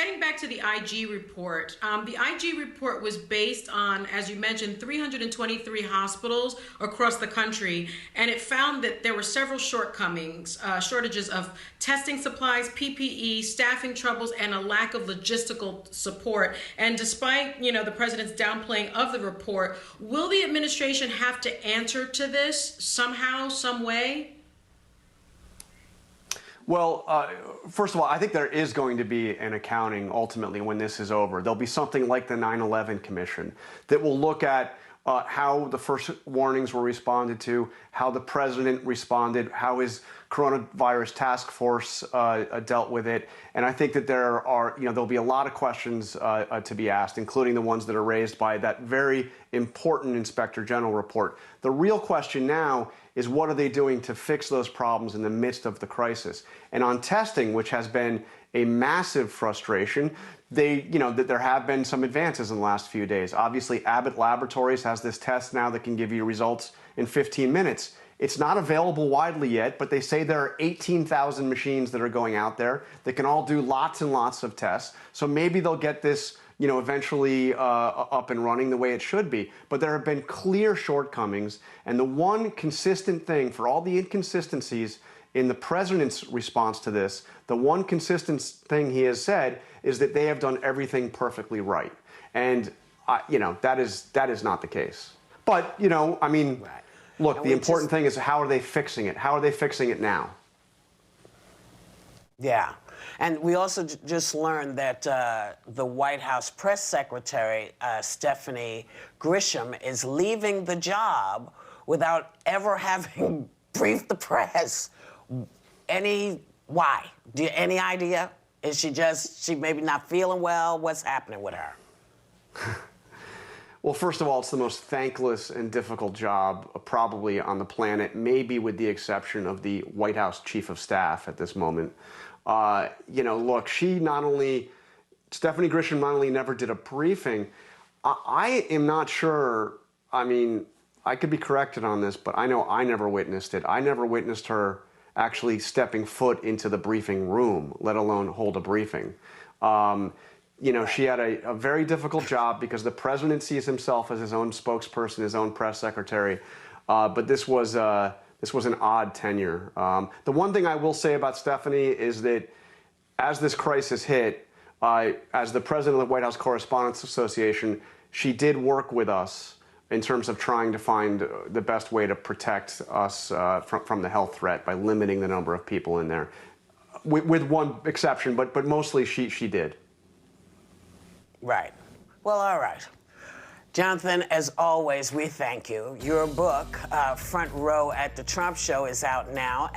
getting back to the IG report, the IG report was based on, as you mentioned, 323 hospitals across the country, and it found that there were several shortcomings, shortages of testing supplies, PPE, staffing troubles, and a lack of logistical support. And despite, the president's downplaying of the report, will the administration have to answer to this somehow, some way? Well, first of all, I think there is going to be an accounting ultimately when this is over. There'll be something like the 9/11 Commission that will look at how the first warnings were responded to, how the president responded, how his coronavirus task force dealt with it. And I think that there'll be a lot of questions to be asked, including the ones that are raised by that very important Inspector General report. The real question now is, what are they doing to fix those problems in the midst of the crisis? And on testing, which has been a massive frustration, that there have been some advances in the last few days. Obviously, Abbott Laboratories has this test now that can give you results in 15 minutes. It's not available widely yet, but they say there are 18,000 machines that are going out there that can all do lots and lots of tests. So maybe they'll get this eventually up and running the way it should be. But there have been clear shortcomings. And the one consistent thing for all the inconsistencies in the president's response to this, the one consistent thing he has said is that they have done everything perfectly right. And, that is not the case. But, look, the important thing is, how are they fixing it? How are they fixing it now? Yeah. And we also just learned that the White House press secretary, Stephanie Grisham, is leaving the job without ever having briefed the press. Why? Any idea? Is she maybe not feeling well? What's happening with her? Well, first of all, it's the most thankless and difficult job probably on the planet, maybe with the exception of the White House Chief of Staff at this moment. Look, Stephanie Grisham not only never did a briefing, I am not sure, I could be corrected on this, but I know I never witnessed it. I never witnessed her actually stepping foot into the briefing room, let alone hold a briefing. She had a very difficult job because the president sees himself as his own spokesperson, his own press secretary. But this was an odd tenure. The one thing I will say about Stephanie is that as this crisis hit, as the president of the White House Correspondents Association, she did work with us in terms of trying to find the best way to protect us from the health threat by limiting the number of people in there, with one exception, but mostly she did. Right. Well, all right. Jonathan, as always, we thank you. Your book, Front Row at the Trump Show, is out now.